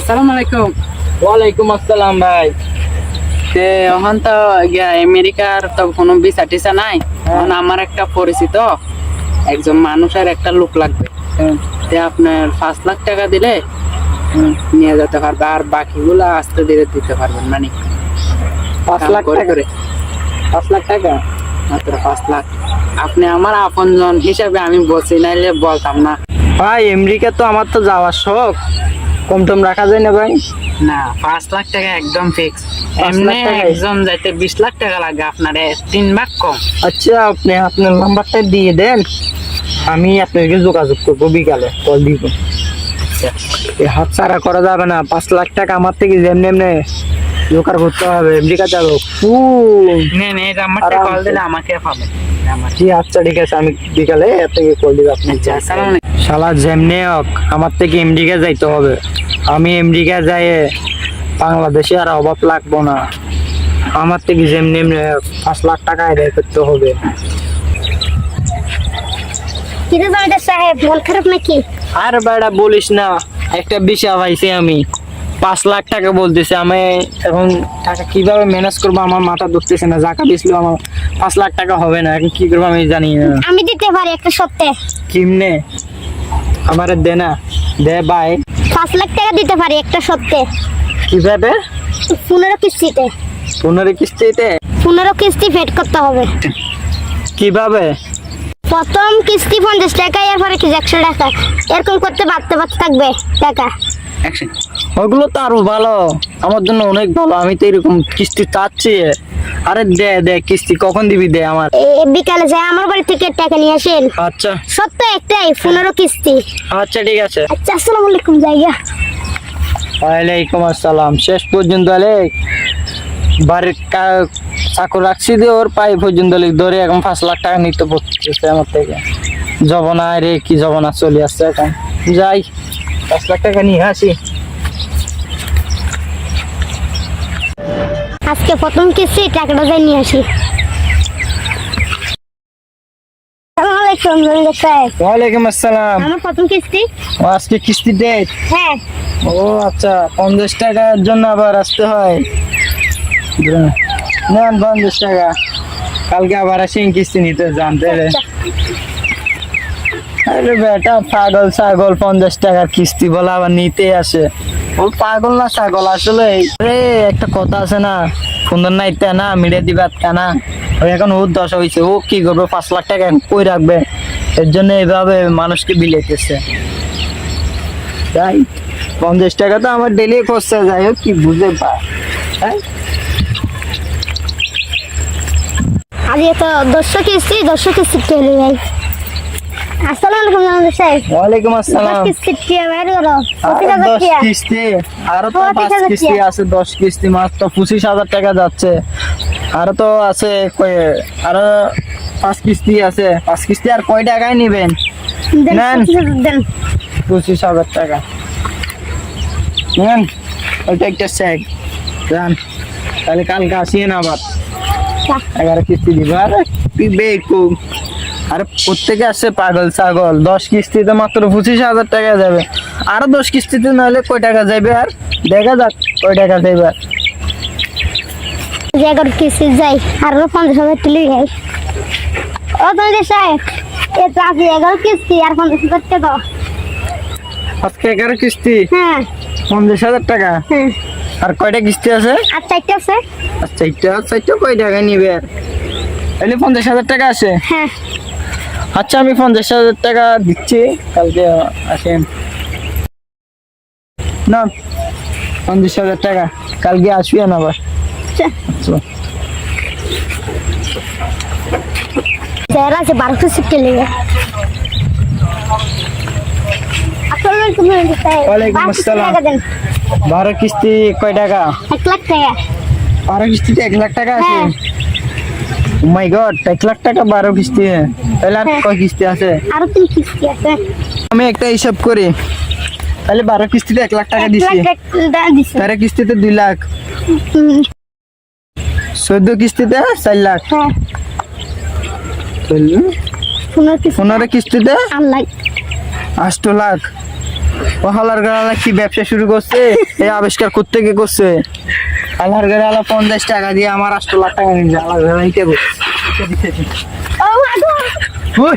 আসসালামু আলাইকুম। ওয়ালাইকুম আসসালাম ভাই। এখন তো আমেরিকার তো কোনো ভিসা টিসা নাই। এখন আমার একটা পরিচিত একজন মানুষের একটা লোক লাগবে। আপনার 5 লাখ টাকা দিলে নিয়ে যেতে পারবে, আর বাকিগুলো আস্তে ধীরে দিতে পারবেন। মানে 5 লাখ টাকা করে? 5 লাখ টাকা মাত্র 5 লাখ। আপনি আমার আপনজন হিসাবে আমি বলছি, নাইলে বলতাম না। ভাই। আমেরিকা তো আমার তো যাওয়ার শখ, কম টম রাখা যায় না ভাই? না, 5 লাখ টাকা একদম ফিক্স। 5 লাখ টাকা একজন যাইতে 20 লাখ টাকা লাগে, আপনার 3 ভাগ কম। আচ্ছা, আপনি আপনার নাম্বারটা দিয়ে দেন, আমি আপনাকে যোগাযোগ করবো, বিকালে কল দিব। হাত ছাড়া করা যাবে না। 5 লাখ টাকা আমার থেকে যেমনি এমনি জোগাড় করতে হবে। আমেরিকা যাবো নেন, এই নাম্বারটা কল দিলে আমাকে পাবেন। জি আচ্ছা ঠিক আছে, আমি বিকালে আপনাকে কল দিব। আপনি আসসালামু আলাইকুম। শালা যেমনি হোক আমার থেকে আমেরিকা যাইতে হবে। আমি আমেরিকা যাই বাংলাদেশে আর অভাব লাগবো না। আমার থেকে যেমনি এমনি 5 লাখ টাকা আদায় করতে হবে। সাহেব মন খারাপ নাকি? আর বেড়া বলিস না, একটা বিষয় পাইছি আমি। 5 লাখ টাকা বলতেছে। আমি এখন টাকা কিভাবে ম্যানেজ করবো আমার মাথা ধরতেছে না। জাকা দিছিল আমার 5 লাখ টাকা হবে না, এখন কি করবো আমি জানি না। আমি দিতে পারি একটা সপ্তাহে। কিমনে? আমার দে না, দে ভাই। 5 লাখ টাকা দিতে পারি একটা সপ্তাহে। কিভাবে? 15 কিস্তিতে। 15 কিস্তিতে? 15 কিস্তি পেড করতে হবে। কিভাবে? প্রথম কিস্তি 50 টাকা, এরপরে কি 100 টাকা, এরকম করতে বাড়তে বাড়তে থাকবে টাকা। ওগুলো তো আরো ভালো, আমার জন্য অনেক ভালো। আমি তো এরকম কিস্তি চাচ্ছি। আরে দে দে, কিস্তি কখন দিবি দে আমার। বিকালে যাই আমার বাড়ি থেকে টাকা নিয়ে আসেন। আচ্ছা সপ্তাহে একটাই 15 কিস্তি। আচ্ছা ঠিক আছে। আচ্ছা, আসসালামু আলাইকুম। জায়গা ওয়ালাইকুম আসসালাম। শেষ পর্যন্ত বাড়ির চাকর রাখছি দিয়ে ওর পাই পর্যন্ত ধরে এখন 5 লাখ টাকা নিতে পড়তেছে আমার থেকে। জবনা রে, কি জবনা চলে আসছে। এখন যাই 5 লাখ টাকা নিয়ে আসি। আজকে প্রথম কিস্তি টাকাটা যাই নিয়ে আসি। আসসালামু আলাইকুম জমিদার সাহেব। ওয়ালাইকুম আসসালাম। আমার প্রথম কিস্তি। ও আজকে কিস্তি ডেট? হ্যাঁ। ও আচ্ছা, 50 টাকার জন্য আবার আসতে হয়। নেন 50 টাকা, কালকে আবার আসি কিস্তি নিতে জানতে। আরে বেটা পাগল ছাগল, 50 টাকার কিস্তি বলে আবার নিতে আসে। ও পাগল না ছাগল আসলে। আরে একটা কথা আছে না, সুন্দর না ইত্যা না মিড়ে দিবা কানা। ওই এখন ওর দশা হয়েছে, ও কি করবে? 5 লাখ টাকা কই রাখবে? এর জন্য এইভাবে মানুষকে বিলাইতেছে। তাই 50 টাকা তো আমার ডেলি খরচা, যাই হোক কি বুঝে পায়। আজকে তো 10 কিস্তি চলে যাই। আসসালামু আলাইকুম জমিদার সাহেব। ওয়ালাইকুম আসসালাম। 10 কিস্তি বাইরে করো। আর 25,000 10 টাকা। কিস্তি, আরো তো 5 25,000 কিস্তি আছে। 10 কিস্তি মাত্র 25,000 টাকা যাচ্ছে। আরো তো আছে আরো 5 কিস্তি আছে। 5 কিস্তি আর কয় টাকায় নিবেন? নেন 25,000 টাকা নেন। ওইটা একটা চেক দেন, তাহলে কালকে আসিয়ে না আবার 11 কিস্তি দিব। আরে তুই বেকুব, আরে প্রত্যেকে আসছে পাগল ছাগল। 10 কিস্তিতে মাত্র 25,000 টাকা যাবে। আরো 10 কিস্তিতে নাহলে কয় টাকা যাবে? আর দেখা যাক কয় টাকা যাবে। 11 কিস্তি যাই, আর 50,000 তুলে যাই। ও জমিদার সাহেব, এ তো আজকে 11 কিস্তি আর 50,000 টাকা। আজকে 11 কিস্তি, হ্যাঁ 50,000 টাকা। হ্যাঁ। আর কয়টা কিস্তি আছে? আর 4টা আছে। আচ্ছা এইটা কয় টাকা নিবে? তাহলে 50,000 টাকা আছে। হ্যাঁ। আচ্ছা আমি 50,000 টাকা দিচ্ছি, কালকে আসেন না। 50,000 টাকা কালকে আসবেন আবার। আচ্ছা। আচ্ছা যারা আছে 12 কিস্তি চলে যায়। আসসালামু আলাইকুম জমিদার সাহেব। ওয়ালাইকুম 12 কিস্তি আসসালাম। টাকা দেন। 12 কিস্তি কয় টাকা? 1 লাখ টাকা। 12 কিস্তিতে 1 লাখ টাকা আছে? হ্যাঁ। ও মাই গড, 1 লাখ টাকা 12 কিস্তি। তাহলে আর হ্যাঁ। কয় কিস্তি আছে? আরো 3 কিস্তি আছে। আমি একটা হিসাব করি, তাহলে 12 কিস্তিতে 1 লাখ টাকা 1 দিছি। লাখ টাকা দিছে। 13 কিস্তিতে 2 লাখ, 14 কিস্তিতে 4 লাখ, হ্যাঁ। 15 কিস্তিতে 8 লাখ। 8 লাখ, ও হালার গালা কি ব্যবসা শুরু করছে, এই আবিষ্কার করতে গিয়ে করছে। হালার গালা 50 টাকা দিয়ে আমার 8 লাখ টাকা নিয়ে হালার গালা নিতে ও মা গো ওই